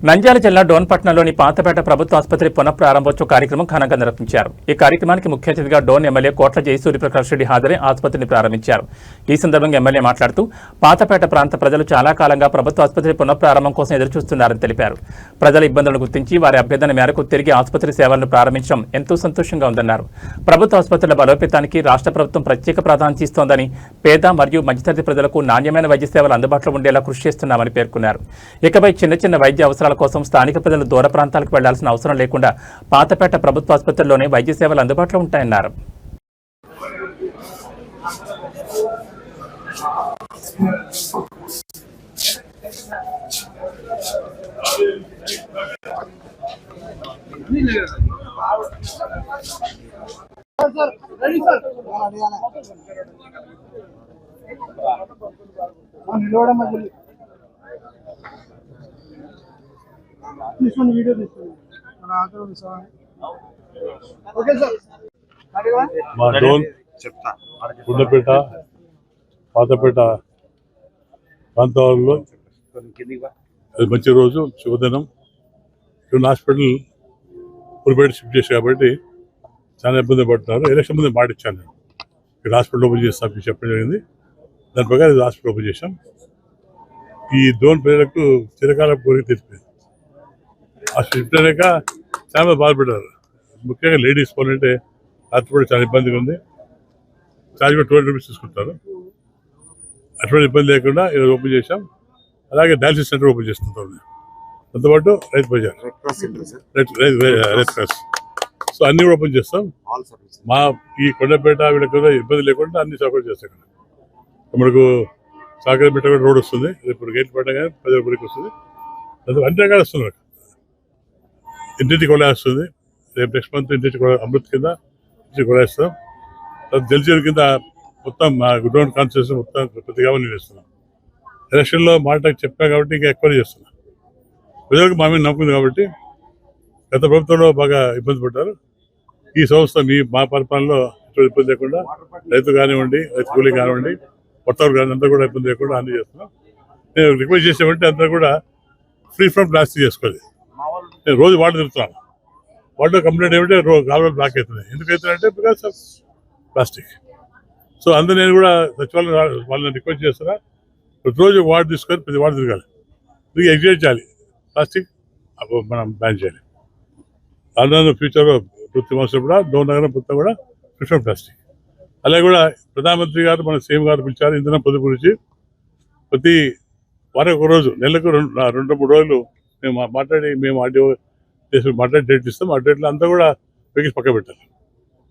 నంద్యాల జిల్లా డోన్పట్నంలోని పాతపేట ప్రభుత్వ ఆసుపత్రి పునఃప్రారంభోత్సవ కార్యక్రమం ఘనంగా నిర్వహించారు. ఈ కార్యక్రమానికి ముఖ్య అతిథిగా డోన్ ఎమ్మెల్యే కోట్ల జయసూర్యప్రకాష్ రెడ్డి హాజరై ఆసుపత్రిని ప్రారంభించారు. ఈ సందర్భంగా ఎమ్మెల్యే మాట్లాడుతూ పాతపేట ప్రాంత ప్రజలు చాలా కాలంగా ప్రభుత్వ ఆసుపత్రి పునఃప్రారంభం కోసం ఎదురుచూస్తున్నారని తెలిపారు. ప్రజల ఇబ్బందులను గుర్తించి వారి అభ్యర్థన మేరకు తిరిగి ఆసుపత్రి సేవలను ప్రారంభించడం ఎంతో సంతోషంగా ఉందన్నారు. ప్రభుత్వ ఆసుపత్రుల బలోపేతానికి రాష్ట్ర ప్రభుత్వం ప్రత్యేక ప్రాధాన్యత ఇస్తోందని, పేద మరియు మధ్యతరగతి ప్రజలకు నాణ్యమైన వైద్య సేవలు అందుబాటులో ఉండేలా కృషి చేస్తున్నామని పేర్కొన్నారు. ఇకపై చిన్న వైద్య అవసరాల కోసం స్థానిక ప్రజలు దూర ప్రాంతాలకు వెళ్లాల్సిన అవసరం లేకుండా పాతపేట ప్రభుత్వ ఆసుపత్రిలోనే వైద్య సేవలు అందుబాటులో ఉంటాయన్నారు. వీడియో మా డోన్ గుండెపేట పాతపేట ప్రాంతాల్లో అది మంచి రోజు, శుభదినం. హాస్పిటల్ పులిపేట షిఫ్ట్ చేసి కాబట్టి చాలా ఇబ్బంది పడుతున్నారు. ఎలక్షన్ ముందు మాట ఇచ్చాను, నేను ఇక్కడ హాస్పిటల్ ఓపెన్ చేస్తాం చెప్పడం జరిగింది. దాని ప్రకారం ఇది హాస్పిటల్ ఓపెన్ చేశాం. ఈ డోన్ ప్రజలకు చిరకాల కోరిక తెలిపింది. ఆ షిఫ్ట్ అయ్యాక చాలా బాధపడ్డారు. ముఖ్యంగా లేడీస్ పోలంటే రాత్రిపూట చాలా ఇబ్బందిగా ఉంది. ఛార్జ్ కూడా 20 రూపీస్ తీసుకుంటారు. అటువంటి ఇబ్బంది లేకుండా ఈరోజు ఓపెన్ చేశాం. అలాగే డయాలసిస్ సెంటర్ ఓపెన్ చేస్తుంటాం. దాంతోపాటు Rythu Bazar, red cross, so అన్ని కూడా ఓపెన్ చేస్తాం. మా ఈ కొండపేట వీళ్ళకి కూడా ఇబ్బంది లేకుండా అన్ని సౌకర్యం చేస్తాం. మనకు సాగరపేట కూడా రోడ్ వస్తుంది. ఇప్పుడు గేట్ పెట్టగానే ప్రజలపూరికి వస్తుంది. అన్ని రకాలు వస్తున్నారు. ఇంటింటి కూడా వస్తుంది. రేపు నెక్స్ట్ మంత్ ఇంటింటి కూడా అమృత్ కింద ఇంటికి కూడా వేస్తాం. జల్జీవన్ కింద మొత్తం మా గుడ్డౌన్ కాన్స్టిట్యూషన్ మొత్తం ప్రతి కావాలి వేస్తున్నాం. ఎలక్షన్లో మాట చెప్పాం కాబట్టి ఇంకా ఎక్కువ చేస్తున్నాం. ప్రజలకు మా మీద నమ్ముకుంది కాబట్టి గత ప్రభుత్వంలో బాగా ఇబ్బంది పడ్డారు. ఈ సంవత్సరం మా పరిపాలనలో ఎటువంటి ఇబ్బంది లేకుండా రైతు కానివ్వండి, రైతు కూలీ కానివ్వండి, కొత్తవారు కానీ అందరూ కూడా ఇబ్బంది లేకుండా అన్ని చేస్తున్నాం. నేను రిక్వెస్ట్ చేసామంటే అందరూ కూడా ఫ్రీ ఫ్రమ్ ప్లాస్టిక్ చేసుకోవాలి. నేను రోజు వాటర్ తిరుగుతున్నాను. వాటర్ కంప్లైంట్ ఏమంటే కాలువలు బ్లాక్ అవుతుంది. ఎందుకు అవుతుందంటే బికాస్ ఆఫ్ ప్లాస్టిక్. సో అందరూ నేను కూడా సచివాలయం వాళ్ళని రిక్వెస్ట్ చేస్తున్నా, ప్రతిరోజు వాటర్ తీసుకొని ప్రతి వాటర్ తిరగాలి. తిరిగి ఎగ్జిట్ చేయాలి. ప్లాస్టిక్ మనం బ్యాన్ చేయాలి. అందులో ఫ్యూచర్లో 2-3 months కూడా డోన్ నగరం మొత్తం కూడా ఫ్రీ ఫ్రమ్ ప్లాస్టిక్. అలాగే కూడా ప్రధానమంత్రి గారు మన సీఎం గారు పిలిచారు ఇంధనం పొదుపు గురించి. ప్రతి వారం ఒక రోజు, నెలకు 2-3 రోజులు మేము ఆడియో చేసి మాట్లాడి డేట్ ఇస్తాం. ఆ డేట్లో అంతా కూడా వెహికల్స్ పక్క పెట్టాలి.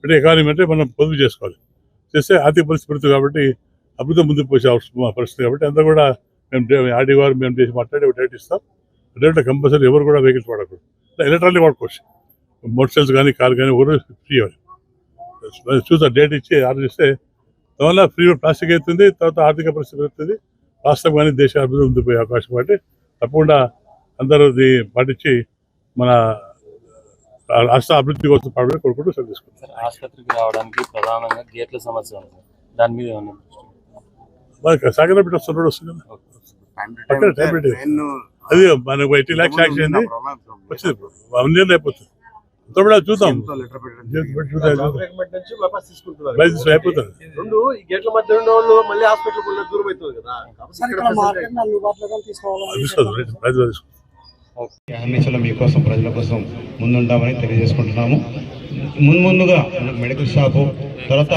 అంటే ఎకానమీ అంటే మనం పొదుపు చేసుకోవాలి. చేస్తే ఆర్థిక పరిస్థితి పెడుతుంది కాబట్టి అభివృద్ధి ముందుకు పోసే అవసరం పరిస్థితి కాబట్టి అంతా కూడా మేము ఆడియో గారు మేము చేసి మాట్లాడి డేట్ ఇస్తాం. డేట్లో కంపల్సరీ ఎవరు కూడా వెహికల్స్ వాడకూడదు. ఎలక్ట్రానిక్ వాడుకోవచ్చు. మోటార్ సైకిల్స్ కానీ కార్ కానీ ఎవరు ఫ్రీ అవ్వాలి. చూసా డేట్ ఇచ్చి ఆర్డర్ ఇస్తే దానివల్ల ఫ్రీ ప్లాస్టిక్ అవుతుంది. తర్వాత ఆర్థిక పరిస్థితి పెరుగుతుంది. రాష్ట్రం కానీ దేశ అభివృద్ధి ముందుకు పోయే అవకాశం కాబట్టి తప్పకుండా అందరూ పాటించి మన రాష్ట్ర అభివృద్ధి కోసం పాల్గొని కోరుకుంటూ సెలవు తీసుకుంటాం. ఆసుపత్రికి రావడానికి ప్రధానంగా గేట్ల సమస్య ఉంది. దాని మీద సాగరపేట వస్తుంది, రోడ్ వస్తుంది కదా, అది మనకు 80 lakhs అయింది. వచ్చింది 1 year అయిపోతుంది. అంతా కూడా చూద్దాం, అయిపోతుంది. అన్నిచలో మీకోసం ప్రజల కోసం ముందుంటామని తెలియజేసుకుంటున్నాము. ముందుగా మెడికల్ షాపు, తర్వాత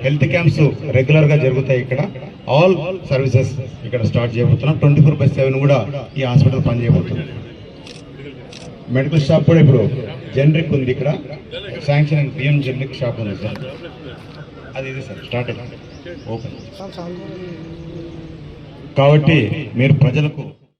హెల్త్ క్యాంప్స్ రెగ్యులర్గా జరుగుతాయి. ఇక్కడ ఆల్ సర్వీసెస్ ఇక్కడ స్టార్ట్ చేయబోతున్నాం. 24/7 కూడా ఈ హాస్పిటల్ పనిచేయబోతుంది. మెడికల్ షాప్ కూడా ఇప్పుడు జనరిక్ ఉంది. ఇక్కడ శాంక్షన్ బిఎం జనరిక్ షాప్ ఉంది సార్. అది ఇది సార్ స్టార్ట్ ఓపెన్ కాబట్టి మీరు ప్రజలకు